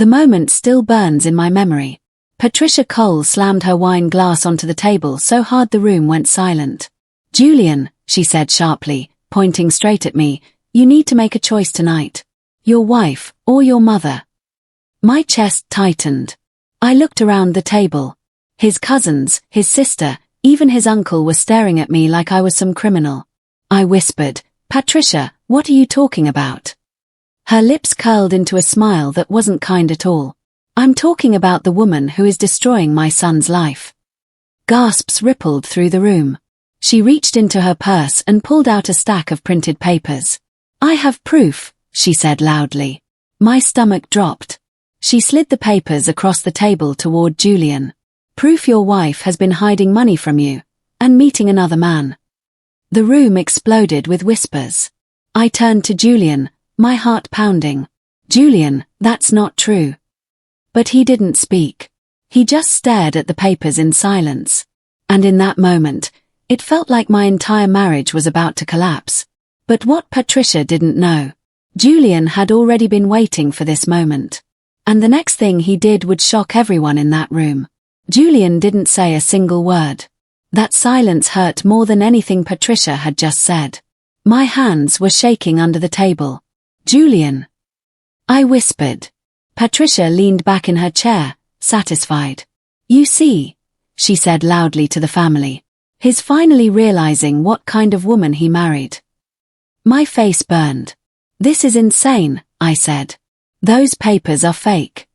The moment still burns in my memory. Patricia Cole slammed her wine glass onto the table so hard the room went silent. "Julian," she said sharply, pointing straight at me, "you need to make a choice tonight. Your wife, or your mother." My chest tightened. I looked around the table. His cousins, his sister, even his uncle were staring at me like I was some criminal. I whispered, "Patricia, what are you talking about?" Her lips curled into a smile that wasn't kind at all. "I'm talking about the woman who is destroying my son's life." Gasps rippled through the room. She reached into her purse and pulled out a stack of printed papers. "I have proof," she said loudly. My stomach dropped. She slid the papers across the table toward Julian. "Proof your wife has been hiding money from you, and meeting another man." The room exploded with whispers. I turned to Julian, my heart pounding. "Julian, that's not true." But he didn't speak. He just stared at the papers in silence. And in that moment, it felt like my entire marriage was about to collapse. But what Patricia didn't know, Julian had already been waiting for this moment. And the next thing he did would shock everyone in that room. Julian didn't say a single word. That silence hurt more than anything Patricia had just said. My hands were shaking under the table. "Julian," I whispered. Patricia leaned back in her chair, satisfied. "You see," she said loudly to the family. "He's finally realizing what kind of woman he married." My face burned. "This is insane," I said. "Those papers are fake."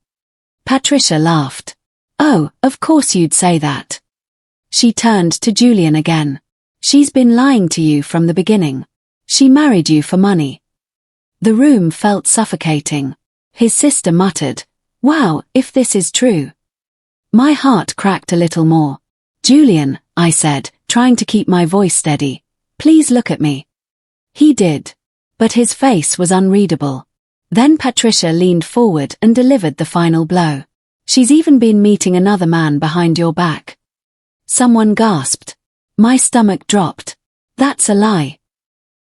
Patricia laughed. "Oh, of course you'd say that." She turned to Julian again. "She's been lying to you from the beginning. She married you for money." The room felt suffocating. His sister muttered, "Wow, if this is true." My heart cracked a little more. "Julian," I said, trying to keep my voice steady, "please look at me." He did. But his face was unreadable. Then Patricia leaned forward and delivered the final blow. "She's even been meeting another man behind your back." Someone gasped. My stomach dropped. "That's a lie,"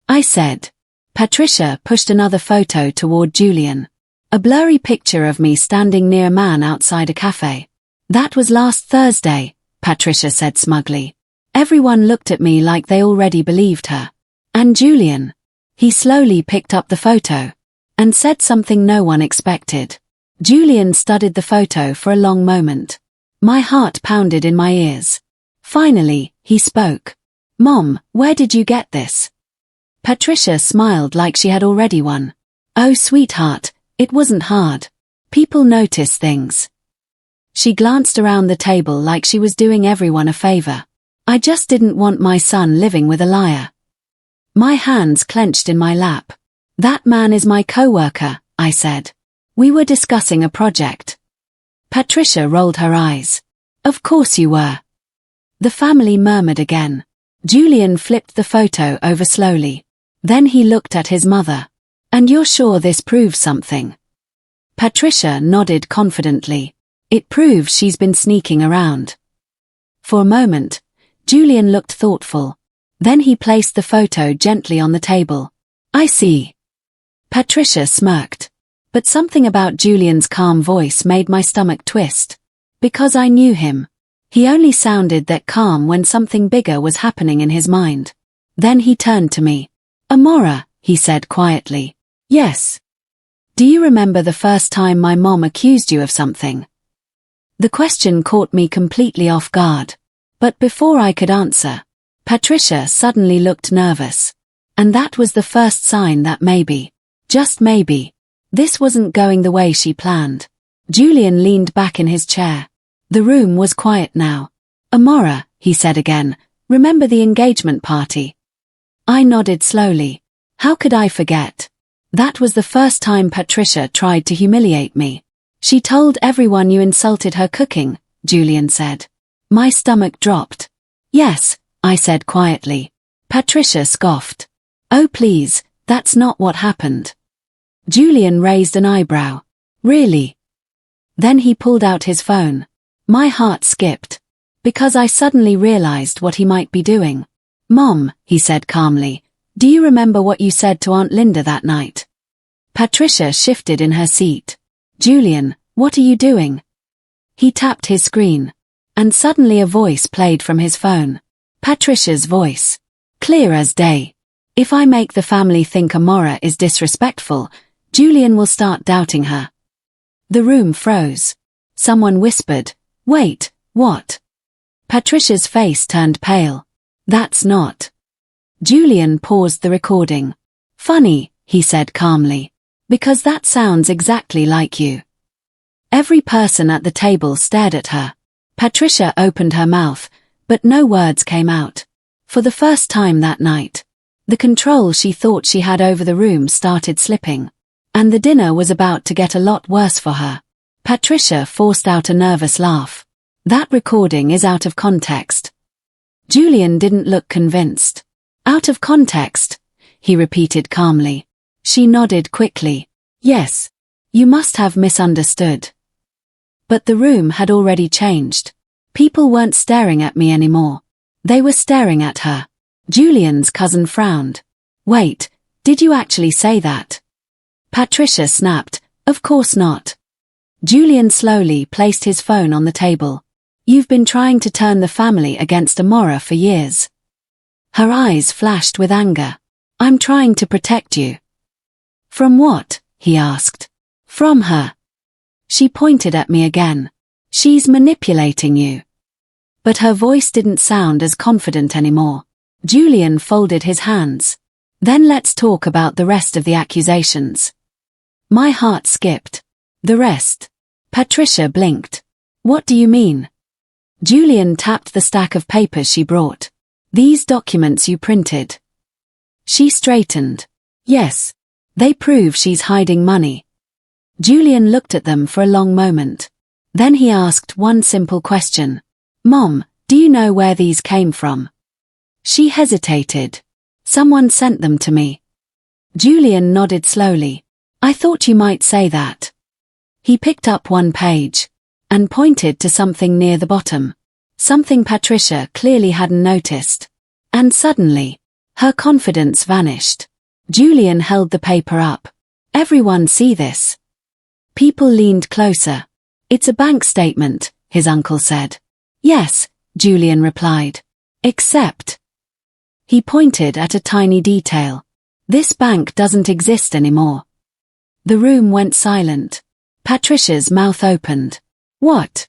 I said. Patricia pushed another photo toward Julian. A blurry picture of me standing near a man outside a cafe. "That was last Thursday," Patricia said smugly. Everyone looked at me like they already believed her. "And Julian." He slowly picked up the photo and said something no one expected. Julian studied the photo for a long moment. My heart pounded in my ears. Finally, he spoke. "Mom, where did you get this?" Patricia smiled like she had already won. "Oh, sweetheart, it wasn't hard. People notice things." She glanced around the table like she was doing everyone a favor. "I just didn't want my son living with a liar." My hands clenched in my lap. "That man is my coworker," I said. "We were discussing a project." Patricia rolled her eyes. "Of course you were." The family murmured again. Julian flipped the photo over slowly. Then he looked at his mother. "And you're sure this proves something?" Patricia nodded confidently. "It proves she's been sneaking around." For a moment, Julian looked thoughtful. Then he placed the photo gently on the table. "I see." Patricia smirked. But something about Julian's calm voice made my stomach twist. Because I knew him. He only sounded that calm when something bigger was happening in his mind. Then he turned to me. "Amora," he said quietly. "Yes. Do you remember the first time my mom accused you of something?" The question caught me completely off guard. But before I could answer, Patricia suddenly looked nervous. And that was the first sign that maybe, just maybe, this wasn't going the way she planned. Julian leaned back in his chair. The room was quiet now. "Amora," he said again, "remember the engagement party?" I nodded slowly. How could I forget? That was the first time Patricia tried to humiliate me. "She told everyone you insulted her cooking," Julian said. My stomach dropped. "Yes," I said quietly. Patricia scoffed. "Oh please, that's not what happened." Julian raised an eyebrow. "Really?" Then he pulled out his phone. My heart skipped. Because I suddenly realized what he might be doing. "Mom," he said calmly, "do you remember what you said to Aunt Linda that night?" Patricia shifted in her seat. "Julian, What are you doing? He tapped his screen. And suddenly a voice played from his phone. Patricia's voice. Clear as day. If I make the family think Amora is disrespectful, Julian will start doubting her. The room froze. Someone whispered, "Wait, what?" Patricia's face turned pale. "That's not." Julian paused the recording. "Funny," he said calmly. "Because that sounds exactly like you." Every person at the table stared at her. Patricia opened her mouth, but no words came out. For the first time that night, the control she thought she had over the room started slipping. And the dinner was about to get a lot worse for her. Patricia forced out a nervous laugh. "That recording is out of context." Julian didn't look convinced. "Out of context?" he repeated calmly. She nodded quickly. "Yes. You must have misunderstood." But the room had already changed. People weren't staring at me anymore. They were staring at her. Julian's cousin frowned. "Wait, did you actually say that?" Patricia snapped, "Of course not." Julian slowly placed his phone on the table. "You've been trying to turn the family against Amora for years." Her eyes flashed with anger. "I'm trying to protect you." "From what?" he asked. "From her." She pointed at me again. "She's manipulating you." But her voice didn't sound as confident anymore. Julian folded his hands. "Then let's talk about the rest of the accusations." My heart skipped. "The rest?" Patricia blinked. "What do you mean?" Julian tapped the stack of papers she brought. "These documents you printed." She straightened. "Yes. They prove she's hiding money." Julian looked at them for a long moment. Then he asked one simple question. "Mom, do you know where these came from?" She hesitated. "Someone sent them to me." Julian nodded slowly. "I thought you might say that." He picked up one page and pointed to something near the bottom. Something Patricia clearly hadn't noticed. And suddenly, her confidence vanished. Julian held the paper up. "Everyone see this?" People leaned closer. "It's a bank statement," his uncle said. "Yes," Julian replied. "Except..." He pointed at a tiny detail. "This bank doesn't exist anymore." The room went silent. Patricia's mouth opened. "What?"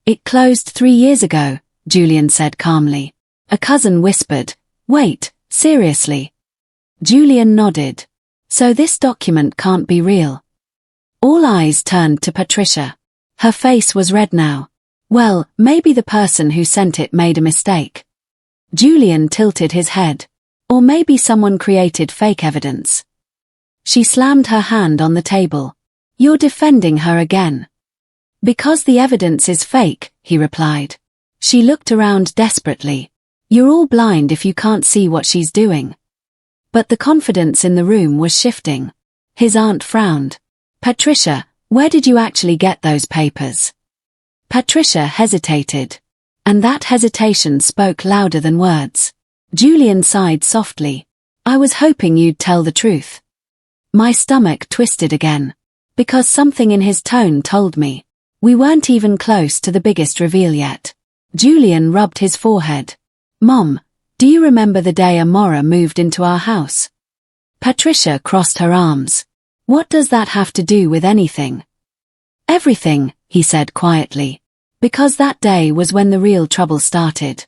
"It closed 3 years ago," Julian said calmly. A cousin whispered, "Wait, seriously?" Julian nodded. "So this document can't be real." All eyes turned to Patricia. Her face was red now. "Well, maybe the person who sent it made a mistake." Julian tilted his head. "Or maybe someone created fake evidence." She slammed her hand on the table. "You're defending her again." "Because the evidence is fake," he replied. She looked around desperately. "You're all blind if you can't see what she's doing." But the confidence in the room was shifting. His aunt frowned. "Patricia, where did you actually get those papers?" Patricia hesitated. And that hesitation spoke louder than words. Julian sighed softly. "I was hoping you'd tell the truth." My stomach twisted again. Because something in his tone told me. We weren't even close to the biggest reveal yet. Julian rubbed his forehead. "Mom, do you remember the day Amora moved into our house?" Patricia crossed her arms. "What does that have to do with anything?" "Everything," he said quietly. "Because that day was when the real trouble started.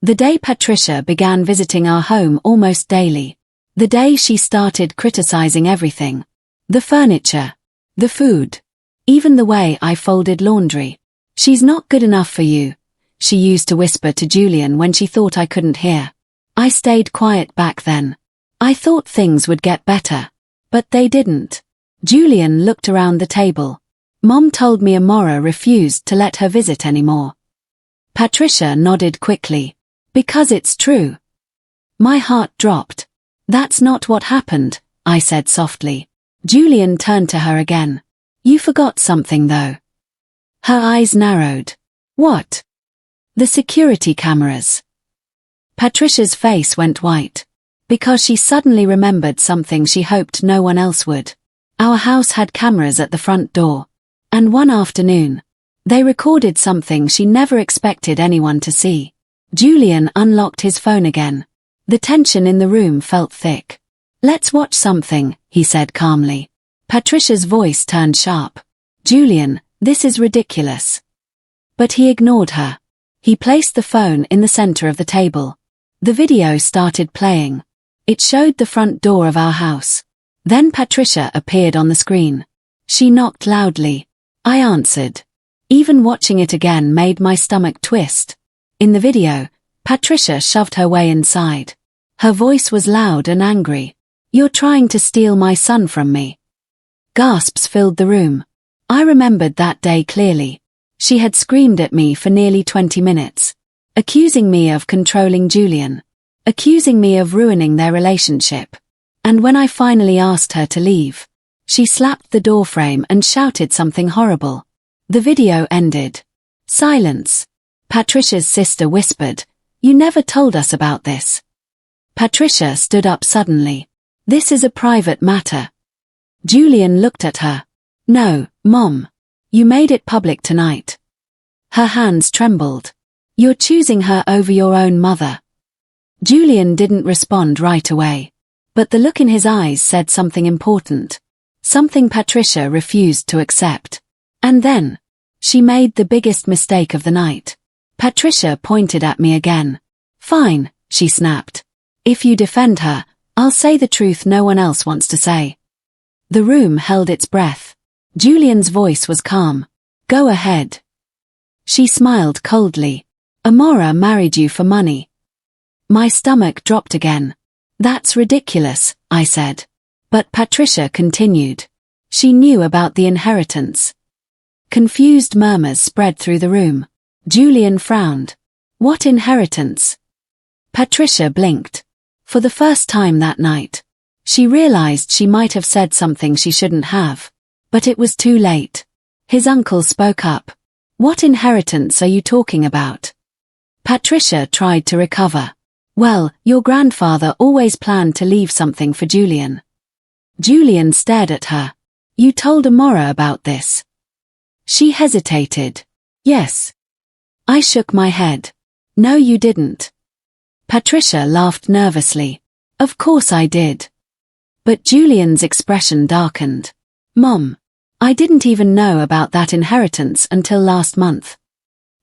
The day Patricia began visiting our home almost daily. The day she started criticizing everything. The furniture. The food. Even the way I folded laundry. She's not good enough for you," she used to whisper to Julian when she thought I couldn't hear. I stayed quiet back then. I thought things would get better. But they didn't. Julian looked around the table. "Mom told me Amora refused to let her visit anymore." Patricia nodded quickly. "Because it's true." My heart dropped. "That's not what happened," I said softly. Julian turned to her again. "You forgot something though." Her eyes narrowed. "What?" "The security cameras." Patricia's face went white. Because she suddenly remembered something she hoped no one else would. Our house had cameras at the front door. And one afternoon, they recorded something she never expected anyone to see. Julian unlocked his phone again. The tension in the room felt thick. "Let's watch something," he said calmly. Patricia's voice turned sharp. "Julian, this is ridiculous." But he ignored her. He placed the phone in the center of the table. The video started playing. It showed the front door of our house. Then Patricia appeared on the screen. She knocked loudly. I answered. Even watching it again made my stomach twist. In the video, Patricia shoved her way inside. Her voice was loud and angry. "You're trying to steal my son from me." Gasps filled the room. I remembered that day clearly. She had screamed at me for nearly 20 minutes, accusing me of controlling Julian, accusing me of ruining their relationship. And when I finally asked her to leave, she slapped the doorframe and shouted something horrible. The video ended. Silence. Patricia's sister whispered, "You never told us about this." Patricia stood up suddenly. "This is a private matter." Julian looked at her. "No, Mom. You made it public tonight." Her hands trembled. "You're choosing her over your own mother." Julian didn't respond right away. But the look in his eyes said something important. Something Patricia refused to accept. And then, she made the biggest mistake of the night. Patricia pointed at me again. "Fine," she snapped. "If you defend her, I'll say the truth no one else wants to say." The room held its breath. Julian's voice was calm. "Go ahead." She smiled coldly. "Amora married you for money." My stomach dropped again. "That's ridiculous," I said. But Patricia continued. "She knew about the inheritance." Confused murmurs spread through the room. Julian frowned. "What inheritance?" Patricia blinked. For the first time that night, she realized she might have said something she shouldn't have. But it was too late. His uncle spoke up. "What inheritance are you talking about?" Patricia tried to recover. "Well, your grandfather always planned to leave something for Julian." Julian stared at her. "You told Amora about this?" She hesitated. "Yes." I shook my head. "No, you didn't." Patricia laughed nervously. "Of course I did." But Julian's expression darkened. "Mom, I didn't even know about that inheritance until last month."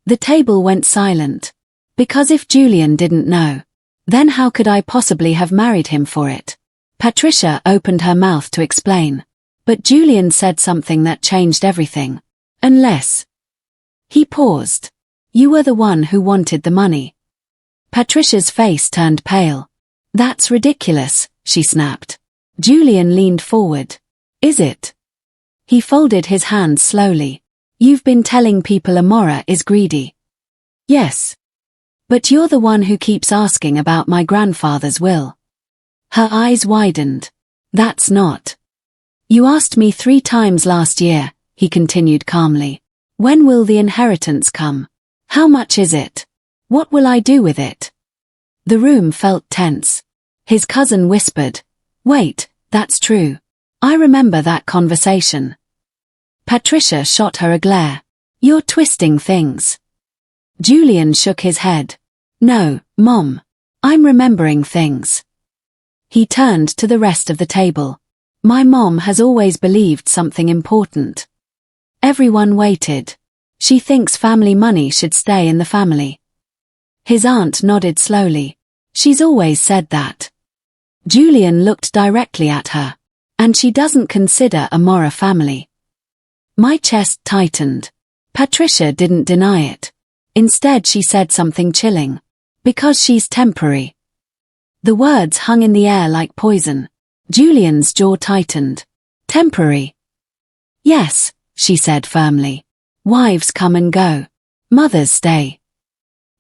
The table went silent. Because if Julian didn't know, then how could I possibly have married him for it? Patricia opened her mouth to explain. But Julian said something that changed everything. "Unless." He paused. "You were the one who wanted the money." Patricia's face turned pale. "That's ridiculous," she snapped. Julian leaned forward. "Is it?" He folded his hands slowly. "You've been telling people Amora is greedy." "Yes. But you're the one who keeps asking about my grandfather's will." Her eyes widened. "That's not." "You asked me 3 times last year," he continued calmly. "When will the inheritance come? How much is it? What will I do with it?" The room felt tense. His cousin whispered, "Wait, that's true. I remember that conversation." Patricia shot her a glare. "You're twisting things." Julian shook his head. "No, Mom. I'm remembering things." He turned to the rest of the table. "My mom has always believed something important." Everyone waited. "She thinks family money should stay in the family." His aunt nodded slowly. "She's always said that." Julian looked directly at her. "And she doesn't consider Amora family." My chest tightened. Patricia didn't deny it. Instead she said something chilling. "Because she's temporary." The words hung in the air like poison. Julian's jaw tightened. "Temporary?" "Yes," she said firmly. "Wives come and go. Mothers stay."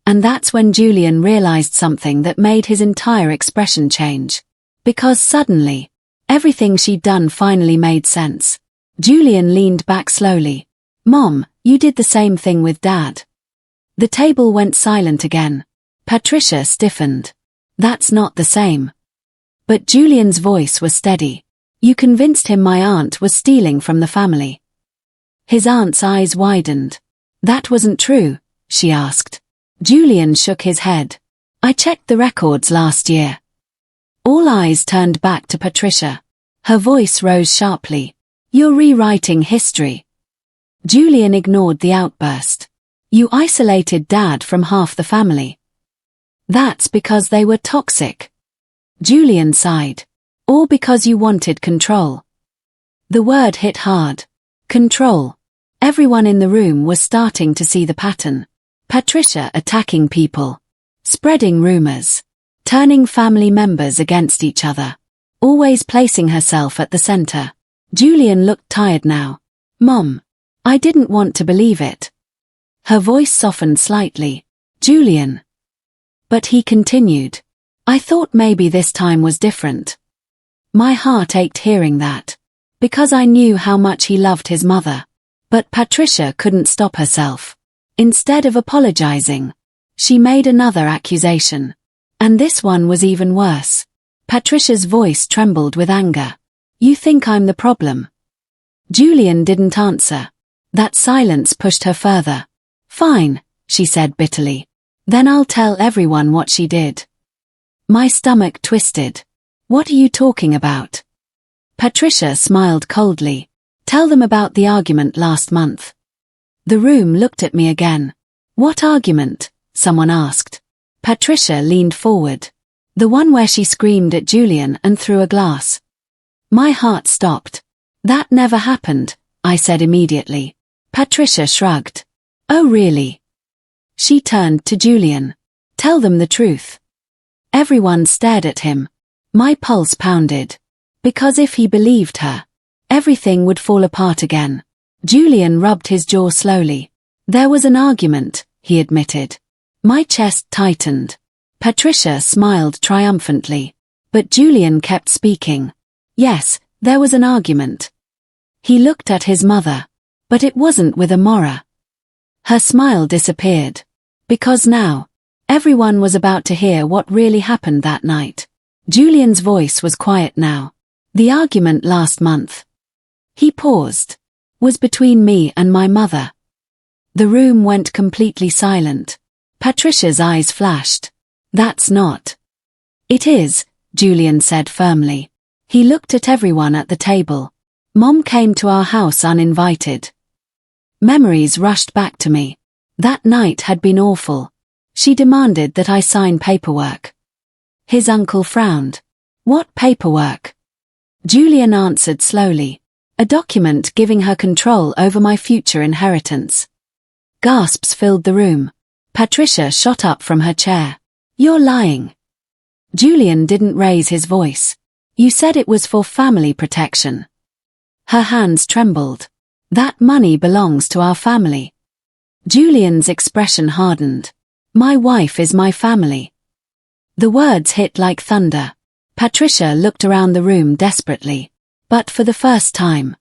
And that's when Julian realized something that made his entire expression change. Because suddenly, everything she'd done finally made sense. Julian leaned back slowly. "Mom, you did the same thing with Dad." The table went silent again. Patricia stiffened. "That's not the same." But Julian's voice was steady. "You convinced him my aunt was stealing from the family." His aunt's eyes widened. That wasn't true, she asked. Julian shook his head. I checked the records last year. All eyes turned back to Patricia. Her voice rose sharply. You're rewriting history. Julian ignored the outburst. You isolated Dad from half the family. That's because they were toxic. Julian sighed. Or because you wanted control. The word hit hard. Control. Everyone in the room was starting to see the pattern. Patricia attacking people. Spreading rumors. Turning family members against each other. Always placing herself at the center. Julian looked tired now. Mom. I didn't want to believe it. Her voice softened slightly. Julian. But he continued. I thought maybe this time was different. My heart ached hearing that. Because I knew how much he loved his mother. But Patricia couldn't stop herself. Instead of apologizing, she made another accusation. And this one was even worse. Patricia's voice trembled with anger. You think I'm the problem? Julian didn't answer. That silence pushed her further. Fine, she said bitterly. Then I'll tell everyone what she did. My stomach twisted. What are you talking about? Patricia smiled coldly. Tell them about the argument last month. The room looked at me again. What argument? Someone asked. Patricia leaned forward. The one where she screamed at Julian and threw a glass. My heart stopped. That never happened, I said immediately. Patricia shrugged. Oh really? She turned to Julian. Tell them the truth. Everyone stared at him. My pulse pounded. Because if he believed her, everything would fall apart again. Julian rubbed his jaw slowly. There was an argument, he admitted. My chest tightened. Patricia smiled triumphantly. But Julian kept speaking. Yes, there was an argument. He looked at his mother. But it wasn't with Amora. Her smile disappeared. Because now, everyone was about to hear what really happened that night. Julian's voice was quiet now. The argument last month. He paused. Was between me and my mother. The room went completely silent. Patricia's eyes flashed. That's not. It is, Julian said firmly. He looked at everyone at the table. Mom came to our house uninvited. Memories rushed back to me. That night had been awful. She demanded that I sign paperwork. His uncle frowned. What paperwork? Julian answered slowly. A document giving her control over my future inheritance. Gasps filled the room. Patricia shot up from her chair. You're lying. Julian didn't raise his voice. You said it was for family protection. Her hands trembled. That money belongs to our family. Julian's expression hardened. My wife is my family. The words hit like thunder. Patricia looked around the room desperately. But for the first time,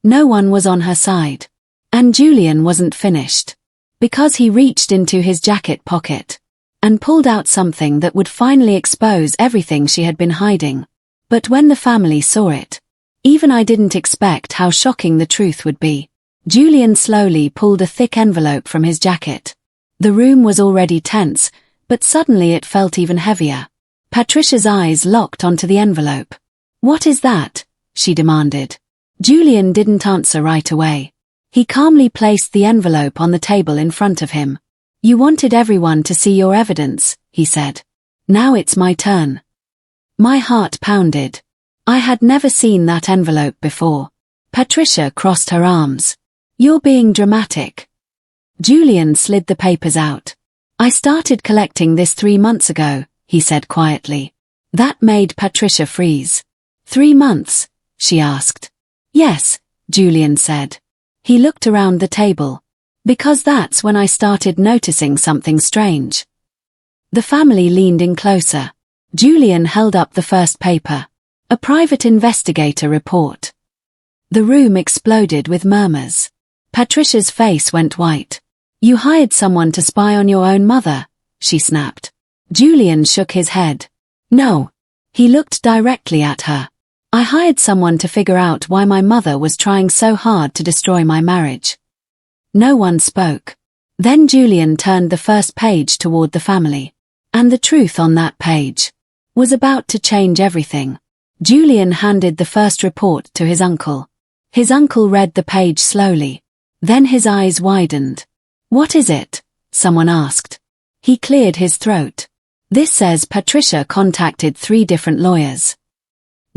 no one was on her side. And Julian wasn't finished. Because he reached into his jacket pocket and pulled out something that would finally expose everything she had been hiding. But when the family saw it, even I didn't expect how shocking the truth would be. Julian slowly pulled a thick envelope from his jacket. The room was already tense, but suddenly it felt even heavier. Patricia's eyes locked onto the envelope. What is that? She demanded. Julian didn't answer right away. He calmly placed the envelope on the table in front of him. You wanted everyone to see your evidence, he said. Now it's my turn. My heart pounded. I had never seen that envelope before. Patricia crossed her arms. You're being dramatic. Julian slid the papers out. I started collecting this 3 months ago, he said quietly. That made Patricia freeze. 3 months? She asked. Yes, Julian said. He looked around the table. Because that's when I started noticing something strange. The family leaned in closer. Julian held up the first paper. A private investigator report. The room exploded with murmurs. Patricia's face went white. You hired someone to spy on your own mother, she snapped. Julian shook his head. No. He looked directly at her. I hired someone to figure out why my mother was trying so hard to destroy my marriage. No one spoke. Then Julian turned the first page toward the family. And the truth on that page was about to change everything. Julian handed the first report to his uncle. His uncle read the page slowly. Then his eyes widened. "What is it?" someone asked. He cleared his throat. "This says Patricia contacted 3 different lawyers."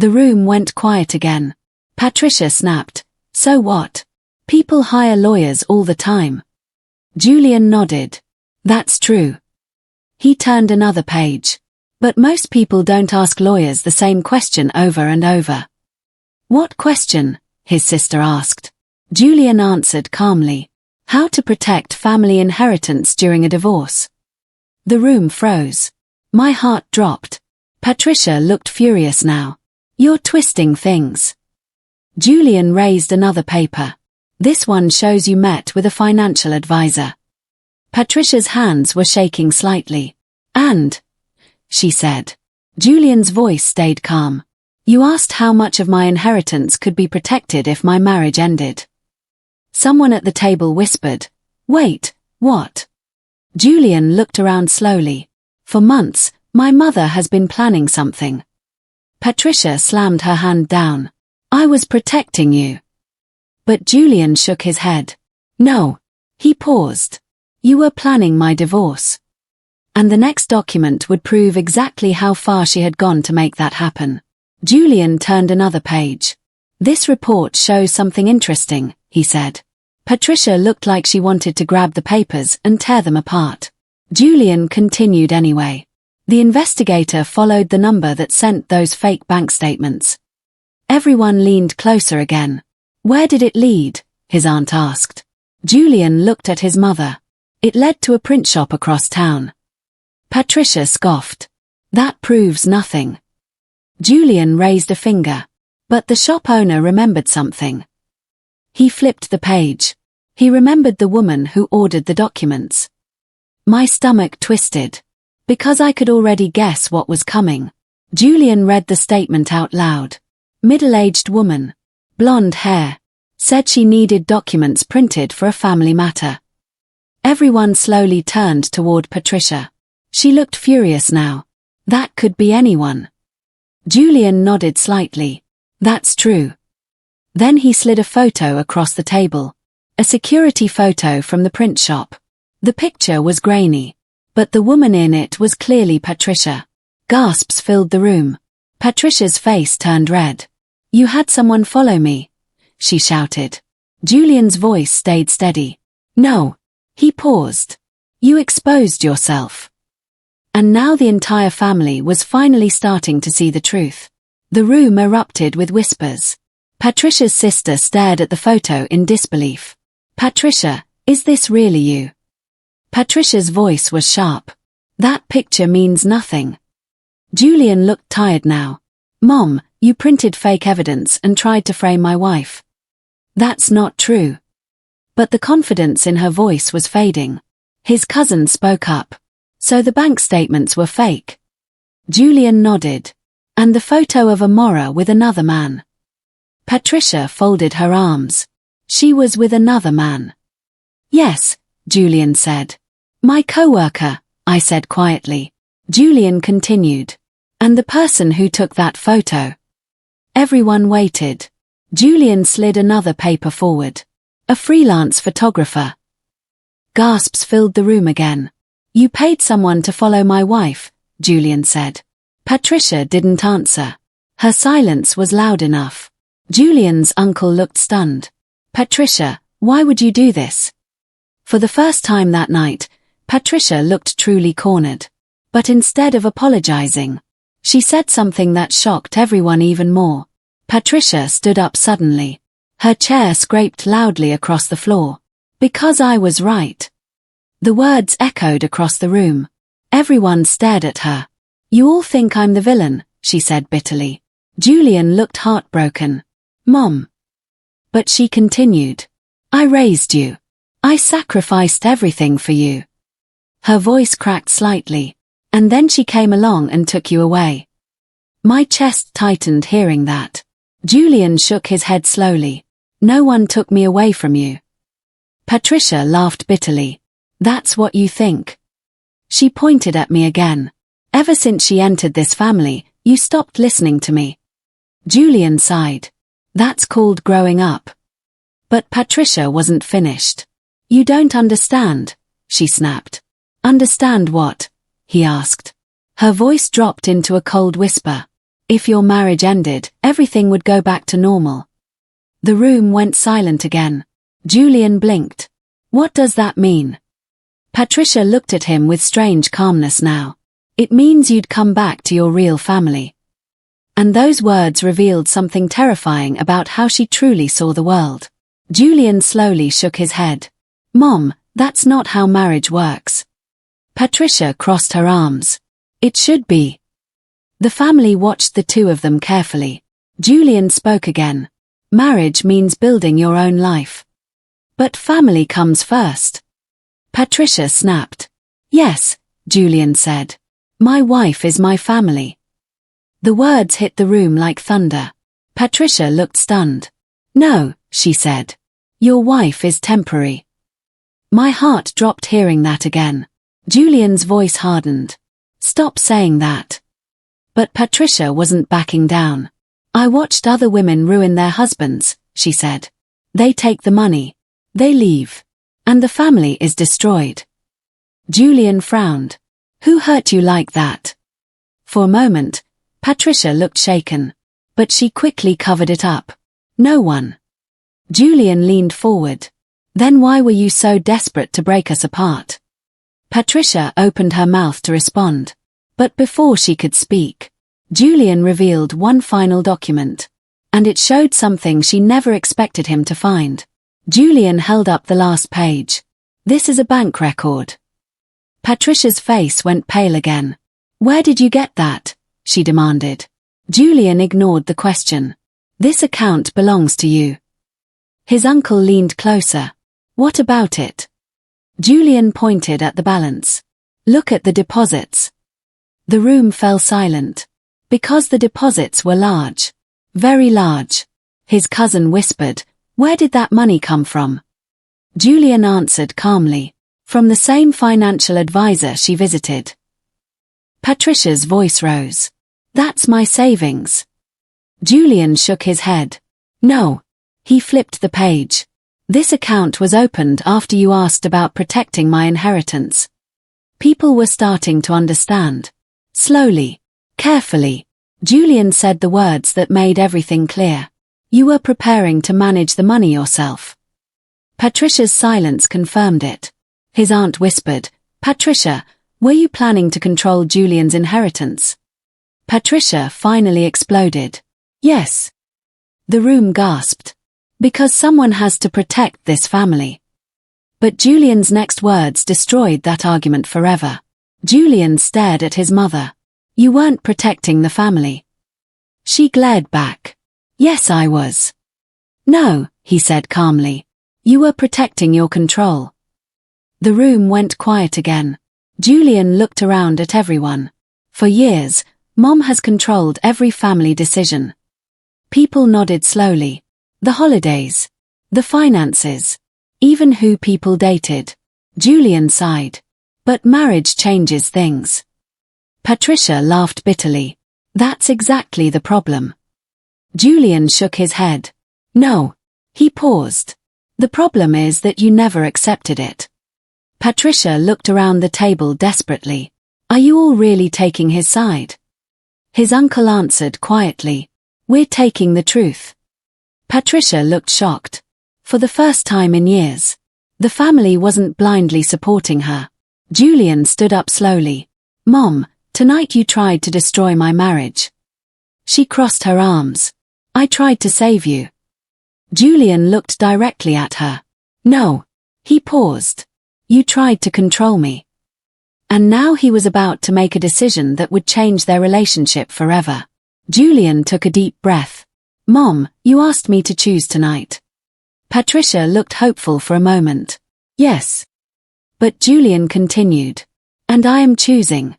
The room went quiet again. Patricia snapped, "So what? People hire lawyers all the time." Julian nodded. "That's true." He turned another page. "But most people don't ask lawyers the same question over and over." "What question?" his sister asked. Julian answered calmly. "How to protect family inheritance during a divorce." The room froze. My heart dropped. Patricia looked furious now. "You're twisting things." Julian raised another paper. "This one shows you met with a financial advisor." Patricia's hands were shaking slightly. "And?" she said. Julian's voice stayed calm. "You asked how much of my inheritance could be protected if my marriage ended." Someone at the table whispered, "Wait, what?" Julian looked around slowly. "For months, my mother has been planning something." Patricia slammed her hand down. "I was protecting you." But Julian shook his head. "No." He paused. "You were planning my divorce." And the next document would prove exactly how far she had gone to make that happen. Julian turned another page. "This report shows something interesting," he said. Patricia looked like she wanted to grab the papers and tear them apart. Julian continued anyway. The investigator followed the number that sent those fake bank statements. Everyone leaned closer again. "Where did it lead?" his aunt asked. Julian looked at his mother. "It led to a print shop across town." Patricia scoffed. "That proves nothing." Julian raised a finger. But the shop owner remembered something. He flipped the page. He remembered the woman who ordered the documents. My stomach twisted. Because I could already guess what was coming. Julian read the statement out loud. Middle-aged woman. Blonde hair. Said she needed documents printed for a family matter. Everyone slowly turned toward Patricia. She looked furious now. That could be anyone. Julian nodded slightly. "That's true." Then he slid a photo across the table. A security photo from the print shop. The picture was grainy. But the woman in it was clearly Patricia. Gasps filled the room. Patricia's face turned red. "You had someone follow me," she shouted. Julian's voice stayed steady. "No." He paused. "You exposed yourself." And now the entire family was finally starting to see the truth. The room erupted with whispers. Patricia's sister stared at the photo in disbelief. "Patricia, is this really you?" Patricia's voice was sharp. "That picture means nothing." Julian looked tired now. "Mom, you printed fake evidence and tried to frame my wife." "That's not true." But the confidence in her voice was fading. His cousin spoke up. "So the bank statements were fake?" Julian nodded. "And the photo of Amora with another man?" Patricia folded her arms. "She was with another man." "Yes," Julian said. "My coworker," I said quietly. Julian continued. "And the person who took that photo." Everyone waited. Julian slid another paper forward. "A freelance photographer." Gasps filled the room again. "You paid someone to follow my wife," Julian said. Patricia didn't answer. Her silence was loud enough. Julian's uncle looked stunned. "Patricia, why would you do this?" For the first time that night, Patricia looked truly cornered. But instead of apologizing, she said something that shocked everyone even more. Patricia stood up suddenly. Her chair scraped loudly across the floor. "Because I was right." The words echoed across the room. Everyone stared at her. "You all think I'm the villain," she said bitterly. Julian looked heartbroken. "Mom." But she continued. "I raised you. I sacrificed everything for you." Her voice cracked slightly. "And then she came along and took you away." My chest tightened hearing that. Julian shook his head slowly. No one took me away from you. Patricia laughed bitterly. That's what you think. She pointed at me again. Ever since she entered this family, you stopped listening to me. Julian sighed. That's called growing up. But Patricia wasn't finished. You don't understand, she snapped. Understand what? He asked. Her voice dropped into a cold whisper. If your marriage ended, everything would go back to normal. The room went silent again. Julian blinked. What does that mean? Patricia looked at him with strange calmness now. It means you'd come back to your real family. And those words revealed something terrifying about how she truly saw the world. Julian slowly shook his head. Mom, that's not how marriage works. Patricia crossed her arms. It should be. The family watched the two of them carefully. Julian spoke again. Marriage means building your own life. But family comes first. Patricia snapped. Yes, Julian said. My wife is my family. The words hit the room like thunder. Patricia looked stunned. No, she said. Your wife is temporary. My heart dropped hearing that again. Julian's voice hardened. Stop saying that. But Patricia wasn't backing down. I watched other women ruin their husbands, she said. They take the money. They leave. And the family is destroyed. Julian frowned. Who hurt you like that? For a moment, Patricia looked shaken. But she quickly covered it up. No one. Julian leaned forward. Then why were you so desperate to break us apart? Patricia opened her mouth to respond. But before she could speak, Julian revealed one final document. And it showed something she never expected him to find. Julian held up the last page. This is a bank record. Patricia's face went pale again. Where did you get that? She demanded. Julian ignored the question. This account belongs to you. His uncle leaned closer. What about it? Julian pointed at the balance. Look at the deposits. The room fell silent. Because the deposits were large. Very large. His cousin whispered, where did that money come from? Julian answered calmly. From the same financial advisor she visited. Patricia's voice rose. That's my savings. Julian shook his head. No. He flipped the page. This account was opened after you asked about protecting my inheritance. People were starting to understand. Slowly, carefully, Julian said the words that made everything clear. You were preparing to manage the money yourself. Patricia's silence confirmed it. His aunt whispered, Patricia, were you planning to control Julian's inheritance? Patricia finally exploded. Yes. The room gasped. Because someone has to protect this family. But Julian's next words destroyed that argument forever. Julian stared at his mother. You weren't protecting the family. She glared back. Yes, I was. No, he said calmly. You were protecting your control. The room went quiet again. Julian looked around at everyone. For years, Mom has controlled every family decision. People nodded slowly. The holidays. The finances. Even who people dated. Julian sighed. But marriage changes things. Patricia laughed bitterly. That's exactly the problem. Julian shook his head. No. He paused. The problem is that you never accepted it. Patricia looked around the table desperately. Are you all really taking his side? His uncle answered quietly. We're taking the truth. Patricia looked shocked. For the first time in years, the family wasn't blindly supporting her. Julian stood up slowly. Mom, tonight you tried to destroy my marriage. She crossed her arms. I tried to save you. Julian looked directly at her. No. He paused. You tried to control me. And now he was about to make a decision that would change their relationship forever. Julian took a deep breath. Mom, you asked me to choose tonight. Patricia looked hopeful for a moment. Yes. But Julian continued. And I am choosing.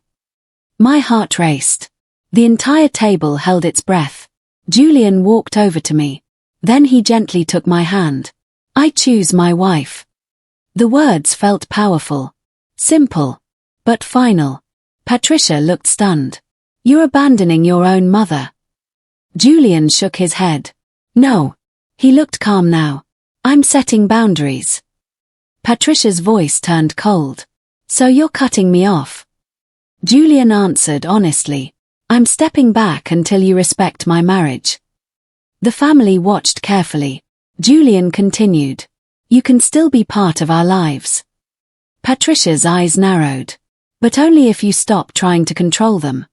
My heart raced. The entire table held its breath. Julian walked over to me. Then he gently took my hand. I choose my wife. The words felt powerful. Simple. But final. Patricia looked stunned. You're abandoning your own mother. Julian shook his head. No. He looked calm now. I'm setting boundaries. Patricia's voice turned cold. So you're cutting me off? Julian answered honestly. I'm stepping back until you respect my marriage. The family watched carefully. Julian continued. You can still be part of our lives. Patricia's eyes narrowed. But only if you stop trying to control them.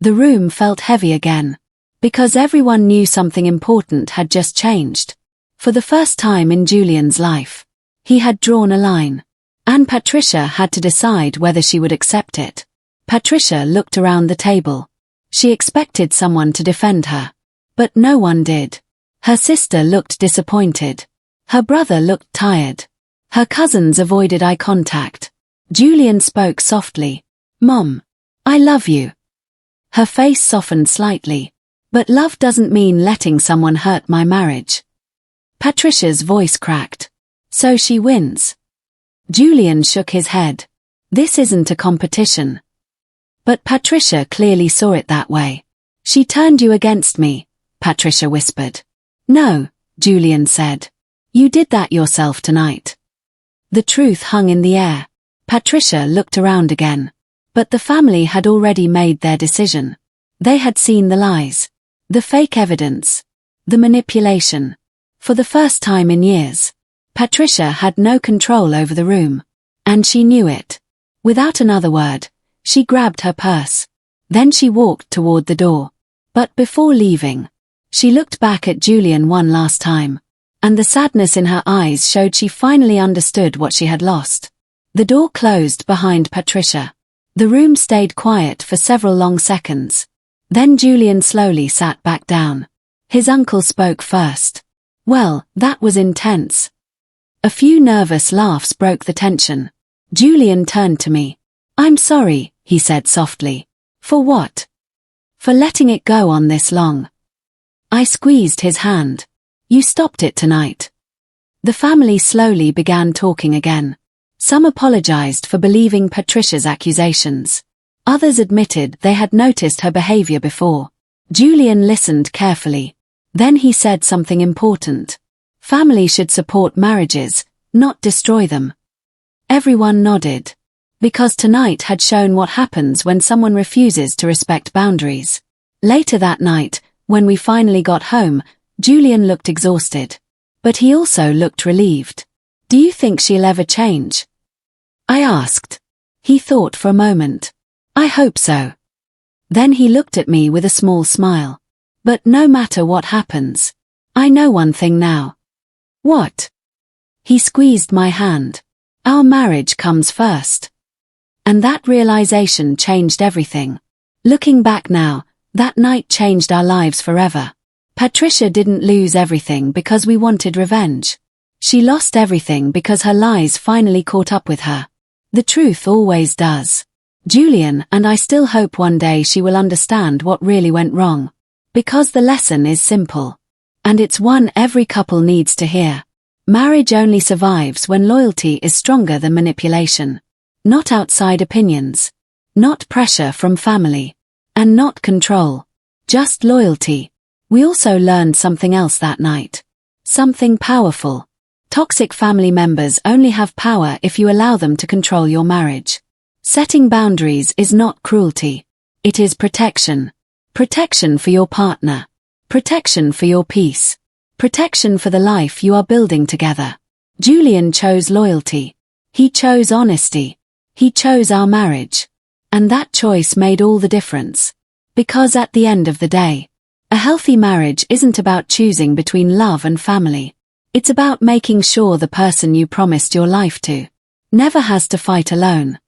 The room felt heavy again. Because everyone knew something important had just changed. For the first time in Julian's life, he had drawn a line. And Patricia had to decide whether she would accept it. Patricia looked around the table. She expected someone to defend her. But no one did. Her sister looked disappointed. Her brother looked tired. Her cousins avoided eye contact. Julian spoke softly. Mom, I love you. Her face softened slightly. But love doesn't mean letting someone hurt my marriage. Patricia's voice cracked. So she wins. Julian shook his head. This isn't a competition. But Patricia clearly saw it that way. She turned you against me, Patricia whispered. No, Julian said. You did that yourself tonight. The truth hung in the air. Patricia looked around again. But the family had already made their decision. They had seen the lies. The fake evidence. The manipulation. For the first time in years, Patricia had no control over the room. And she knew it. Without another word, she grabbed her purse. Then she walked toward the door. But before leaving, she looked back at Julian one last time. And the sadness in her eyes showed she finally understood what she had lost. The door closed behind Patricia. The room stayed quiet for several long seconds. Then Julian slowly sat back down. His uncle spoke first. Well, that was intense. A few nervous laughs broke the tension. Julian turned to me. I'm sorry, he said softly. For what? For letting it go on this long. I squeezed his hand. You stopped it tonight. The family slowly began talking again. Some apologized for believing Patricia's accusations. Others admitted they had noticed her behavior before. Julian listened carefully. Then he said something important. Family should support marriages, not destroy them. Everyone nodded. Because tonight had shown what happens when someone refuses to respect boundaries. Later that night, when we finally got home, Julian looked exhausted. But he also looked relieved. Do you think she'll ever change? I asked. He thought for a moment. I hope so. Then he looked at me with a small smile. But no matter what happens, I know one thing now. What? He squeezed my hand. Our marriage comes first. And that realization changed everything. Looking back now, that night changed our lives forever. Patricia didn't lose everything because we wanted revenge. She lost everything because her lies finally caught up with her. The truth always does. Julian and I still hope one day she will understand what really went wrong. Because the lesson is simple. And it's one every couple needs to hear. Marriage only survives when loyalty is stronger than manipulation. Not outside opinions. Not pressure from family. And not control. Just loyalty. We also learned something else that night. Something powerful. Toxic family members only have power if you allow them to control your marriage. Setting boundaries is not cruelty. It is protection. Protection for your partner. Protection for your peace. Protection for the life you are building together. Julian chose loyalty. He chose honesty. He chose our marriage. And that choice made all the difference. Because at the end of the day, a healthy marriage isn't about choosing between love and family. It's about making sure the person you promised your life to never has to fight alone.